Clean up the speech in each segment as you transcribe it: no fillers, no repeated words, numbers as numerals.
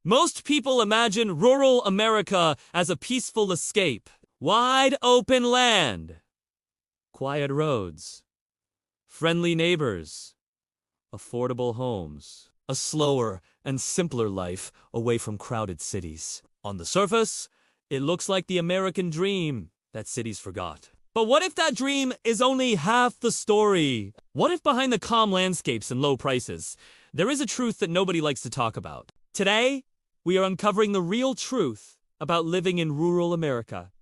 Most people imagine rural America as a peaceful escape. Wide open land, quiet roads, friendly neighbors, affordable homes, a slower and simpler life away from crowded cities. On the surface, it looks like the American dream that cities forgot. But what if that dream is only half the story? What if behind the calm landscapes and low prices, there is a truth that nobody likes to talk about? Today, we are uncovering the real truth about living in rural America.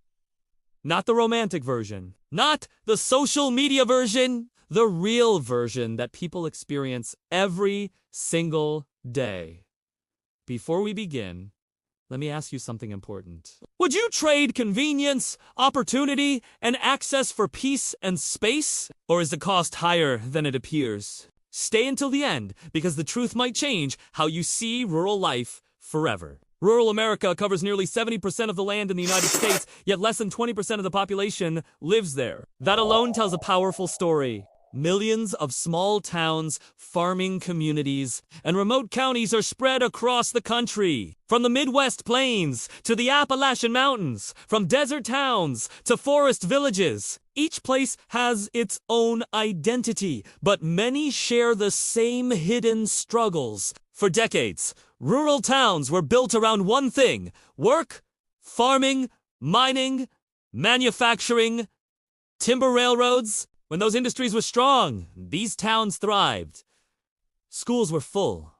Not the romantic version, not the social media version, the real version that people experience every single day. Before we begin, let me ask you something important. Would you trade convenience, opportunity, and access for peace and space? Or is the cost higher than it appears? Stay until the end, because the truth might change how you see rural life forever. Rural America covers nearly 70% of the land in the United States, yet less than 20% of the population lives there. That alone tells a powerful story. Millions of small towns, farming communities, and remote counties are spread across the country. From the Midwest plains to the Appalachian Mountains, from desert towns to forest villages. Each place has its own identity, but many share the same hidden struggles. For decades, rural towns were built around one thing: work, farming, mining, manufacturing, timber railroads. When those industries were strong, these towns thrived. Schools were full.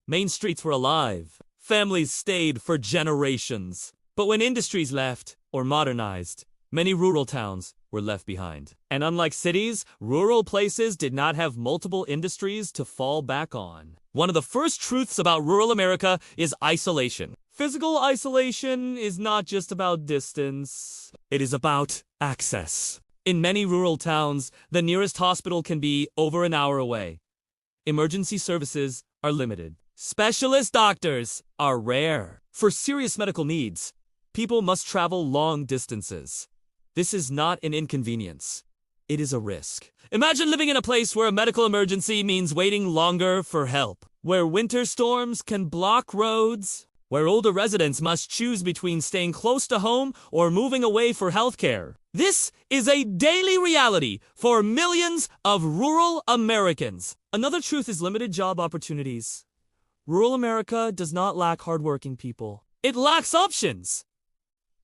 Main streets were alive. Families stayed for generations. But when industries left or modernized, many rural towns were left behind. And unlike cities, rural places did not have multiple industries to fall back on. One of the first truths about rural America is isolation. Physical isolation is not just about distance. It is about access. In many rural towns, the nearest hospital can be over an hour away. Emergency services are limited. Specialist doctors are rare. For serious medical needs, people must travel long distances. This is not an inconvenience. It is a risk. Imagine living in a place where a medical emergency means waiting longer for help, where winter storms can block roads, where older residents must choose between staying close to home or moving away for healthcare. This is a daily reality for millions of rural Americans. Another truth is limited job opportunities. Rural America does not lack hardworking people. It lacks options.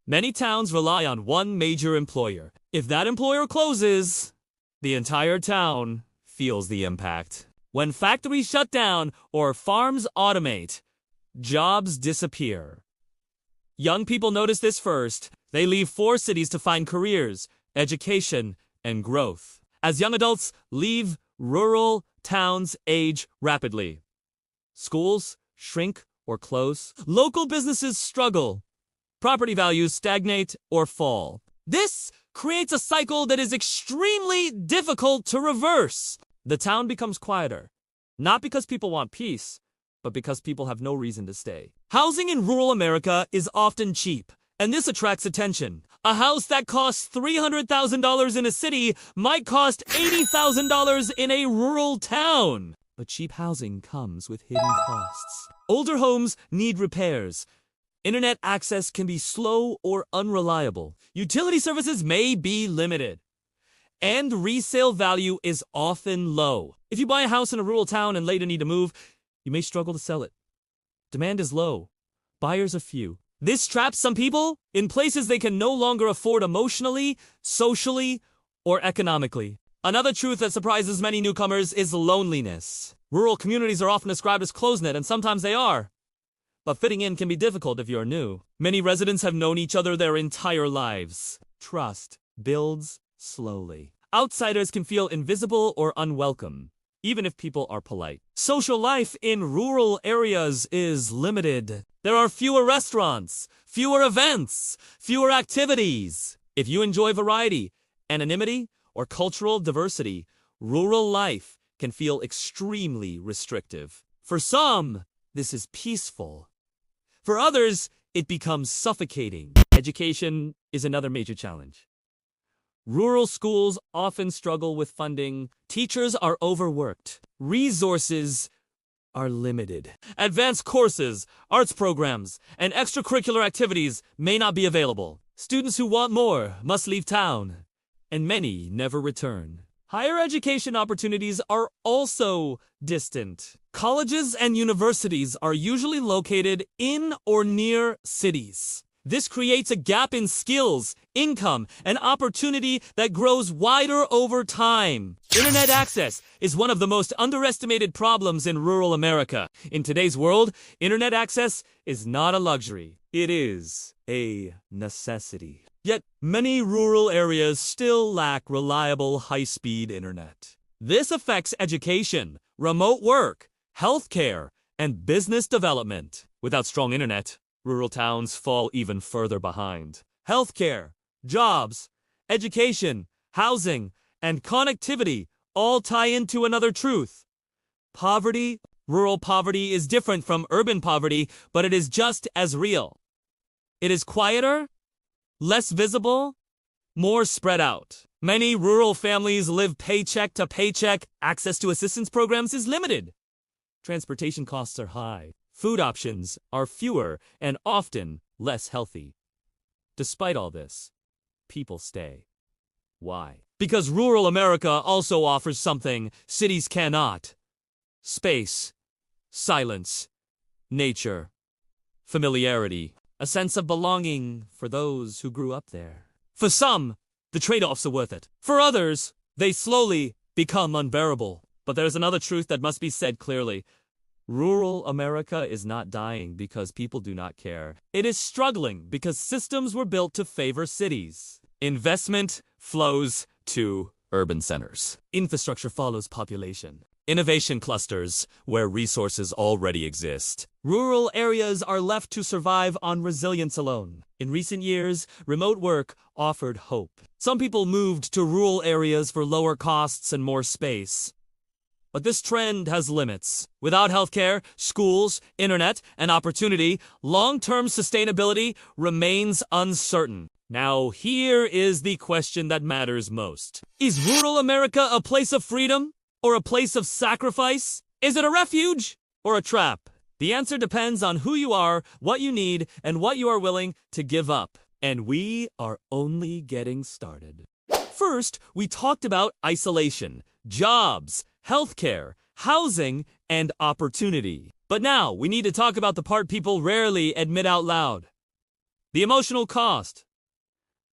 Many towns rely on one major employer. If that employer closes, the entire town feels the impact. When factories shut down or farms automate, jobs disappear. Young people notice this first. They leave for cities to find careers, education, and growth. As young adults leave, rural towns age rapidly. Schools shrink or close. Local businesses struggle. Property values stagnate or fall. This creates a cycle that is extremely difficult to reverse. The town becomes quieter, not because people want peace, but because people have no reason to stay. Housing in rural America is often cheap, and this attracts attention. A house that costs $300,000 in a city might cost $80,000 in a rural town. But cheap housing comes with hidden costs. Older homes need repairs. Internet access can be slow or unreliable. Utility services may be limited. And resale value is often low. If you buy a house in a rural town and later need to move, you may struggle to sell it. Demand is low. Buyers are few. This traps some people in places they can no longer afford emotionally, socially, or economically. Another truth that surprises many newcomers is loneliness. Rural communities are often described as close-knit, and sometimes they are. But fitting in can be difficult if you're new. Many residents have known each other their entire lives. Trust builds slowly. Outsiders can feel invisible or unwelcome, even if people are polite. Social life in rural areas is limited. There are fewer restaurants, fewer events, fewer activities. If you enjoy variety, anonymity, or cultural diversity, rural life can feel extremely restrictive. For some, this is peaceful. For others, it becomes suffocating. Education is another major challenge. Rural schools often struggle with funding. Teachers are overworked. Resources are limited. Advanced courses, arts programs, and extracurricular activities may not be available. Students who want more must leave town, and many never return. Higher education opportunities are also distant. Colleges and universities are usually located in or near cities. This creates a gap in skills, income, and opportunity that grows wider over time. Internet access is one of the most underestimated problems in rural America. In today's world, internet access is not a luxury. It is a necessity. Yet, many rural areas still lack reliable high-speed internet. This affects education, remote work, healthcare, and business development. Without strong internet, rural towns fall even further behind. Healthcare, jobs, education, housing, and connectivity all tie into another truth. Poverty, rural poverty is different from urban poverty, but it is just as real. It is quieter, less visible, more spread out. Many rural families live paycheck to paycheck. Access to assistance programs is limited. Transportation costs are high. Food options are fewer and often less healthy. Despite all this, people stay. Why? Because rural America also offers something cities cannot. Space, silence, nature, familiarity, a sense of belonging for those who grew up there. For some, the trade-offs are worth it. For others, they slowly become unbearable. But there's another truth that must be said clearly. Rural America is not dying because people do not care. It is struggling because systems were built to favor cities. Investment flows to urban centers. Infrastructure follows population. Innovation clusters where resources already exist. Rural areas are left to survive on resilience alone. In recent years, remote work offered hope. Some people moved to rural areas for lower costs and more space. But this trend has limits. Without healthcare, schools, internet, and opportunity, long-term sustainability remains uncertain. Now, here is the question that matters most. Is rural America a place of freedom or a place of sacrifice? Is it a refuge or a trap? The answer depends on who you are, what you need, and what you are willing to give up. And we are only getting started. First, we talked about isolation, jobs, healthcare, housing, and opportunity. But now, we need to talk about the part people rarely admit out loud. The emotional cost.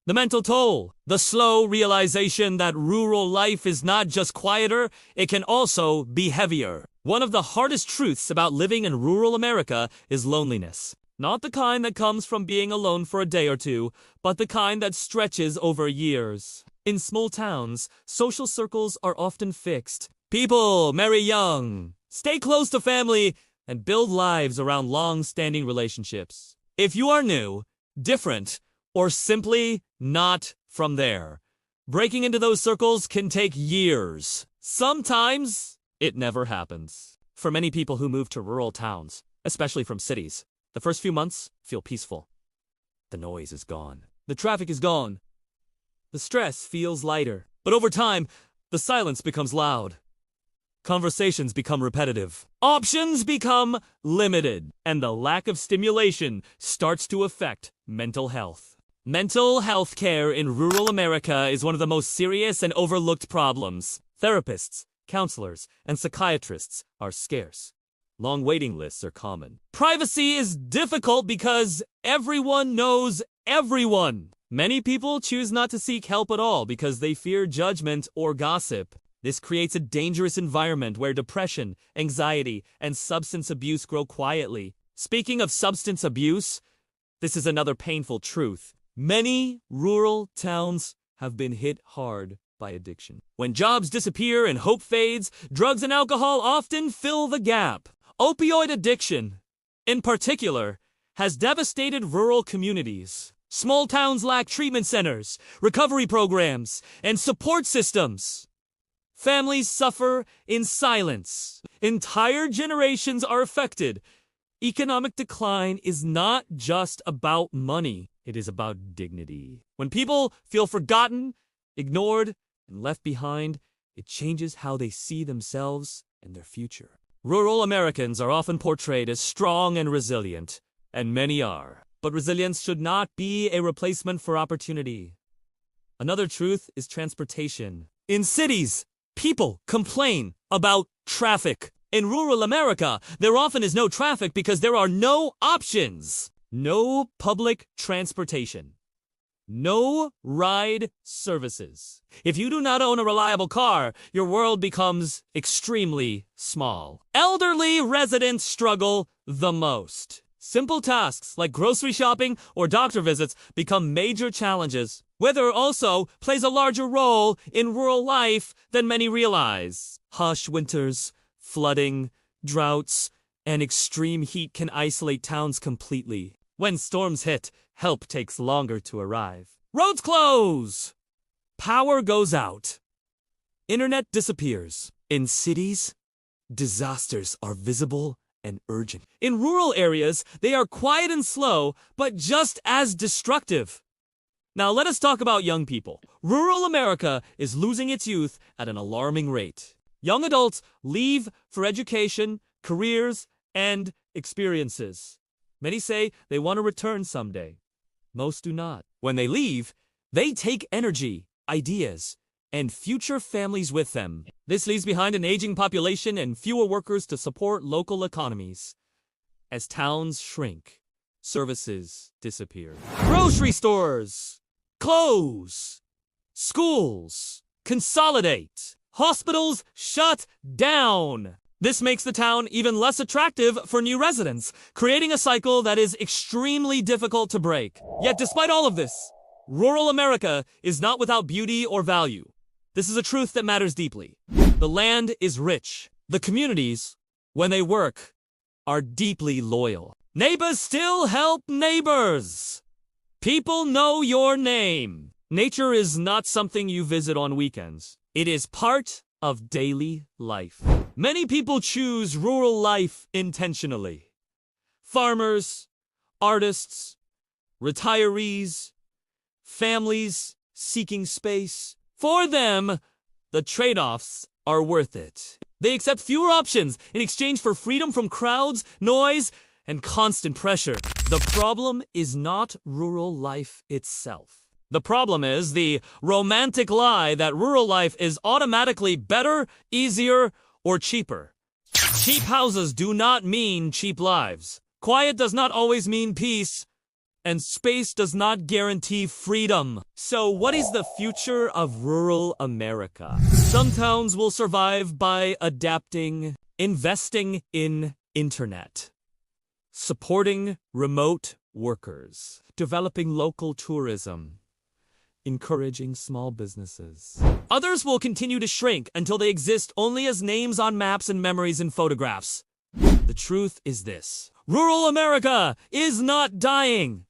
The mental toll. The slow realization that rural life is not just quieter, it can also be heavier. One of the hardest truths about living in rural America is loneliness. Not the kind that comes from being alone for a day or two, but the kind that stretches over years. In small towns, social circles are often fixed. People marry young, stay close to family, and build lives around long-standing relationships. If you are new, different, or simply not from there, breaking into those circles can take years. Sometimes, it never happens. For many people who move to rural towns, especially from cities, the first few months feel peaceful. The noise is gone. The traffic is gone. The stress feels lighter. But over time, the silence becomes loud. Conversations become repetitive. Options become limited. And the lack of stimulation starts to affect mental health. Mental health care in rural America is one of the most serious and overlooked problems. Therapists, counselors, and psychiatrists are scarce. Long waiting lists are common. Privacy is difficult because everyone knows everyone. Many people choose not to seek help at all because they fear judgment or gossip. This creates a dangerous environment where depression, anxiety, and substance abuse grow quietly. Speaking of substance abuse, this is another painful truth. Many rural towns have been hit hard by addiction. When jobs disappear and hope fades, drugs and alcohol often fill the gap. Opioid addiction, in particular, has devastated rural communities. Small towns lack treatment centers, recovery programs, and support systems. Families suffer in silence. Entire generations are affected. Economic decline is not just about money. It is about dignity. When people feel forgotten, ignored, and left behind, it changes how they see themselves and their future. Rural Americans are often portrayed as strong and resilient, and many are. But resilience should not be a replacement for opportunity. Another truth is transportation. In cities, people complain about traffic. In rural America, there often is no traffic because there are no options. No public transportation. No ride services. If you do not own a reliable car, your world becomes extremely small. Elderly residents struggle the most. Simple tasks like grocery shopping or doctor visits become major challenges. Weather also plays a larger role in rural life than many realize. Harsh winters, flooding, droughts, and extreme heat can isolate towns completely. When storms hit, help takes longer to arrive. Roads close! Power goes out. Internet disappears. In cities, disasters are visible and urgent. In rural areas, they are quiet and slow, but just as destructive. Now let us talk about young people. Rural America is losing its youth at an alarming rate. Young adults leave for education, careers, and experiences. Many say they want to return someday. Most do not. When they leave, they take energy, ideas, and future families with them. This leaves behind an aging population and fewer workers to support local economies. As towns shrink, services disappear. Grocery stores close. Schools consolidate. Hospitals shut down. This makes the town even less attractive for new residents, creating a cycle that is extremely difficult to break. Yet despite all of this, rural America is not without beauty or value. This is a truth that matters deeply. The land is rich. The communities, when they work, are deeply loyal. Neighbors still help neighbors. People know your name. Nature is not something you visit on weekends. It is part of daily life. Many people choose rural life intentionally. Farmers, artists, retirees, families seeking space. For them, the trade-offs are worth it. They accept fewer options in exchange for freedom from crowds, noise, and constant pressure. The problem is not rural life itself. The problem is the romantic lie that rural life is automatically better, easier, or cheaper. Cheap houses do not mean cheap lives. Quiet does not always mean peace, and space does not guarantee freedom. So what is the future of rural America? Some towns will survive by adapting, investing in internet, supporting remote workers, developing local tourism, encouraging small businesses. Others will continue to shrink until they exist only as names on maps and memories in photographs. The truth is this: rural America is not dying.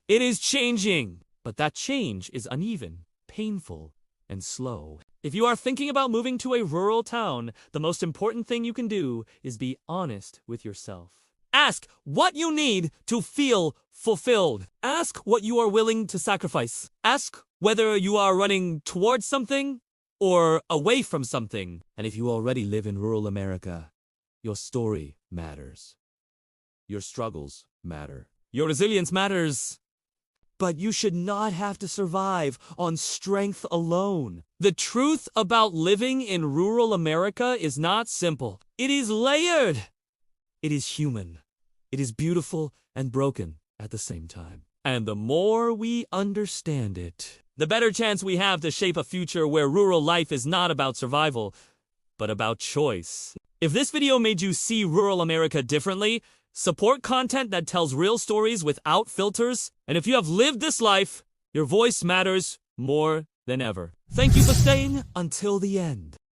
It is changing. But that change is uneven, painful, and slow. If you are thinking about moving to a rural town, the most important thing you can do is be honest with yourself. Ask what you need to feel fulfilled. Ask what you are willing to sacrifice. Ask whether you are running towards something or away from something. And if you already live in rural America, your story matters. Your struggles matter. Your resilience matters. But you should not have to survive on strength alone. The truth about living in rural America is not simple. It is layered. It is human. It is beautiful and broken at the same time. And the more we understand it, the better chance we have to shape a future where rural life is not about survival, but about choice. If this video made you see rural America differently, support content that tells real stories without filters, and if you have lived this life, your voice matters more than ever. Thank you for staying until the end.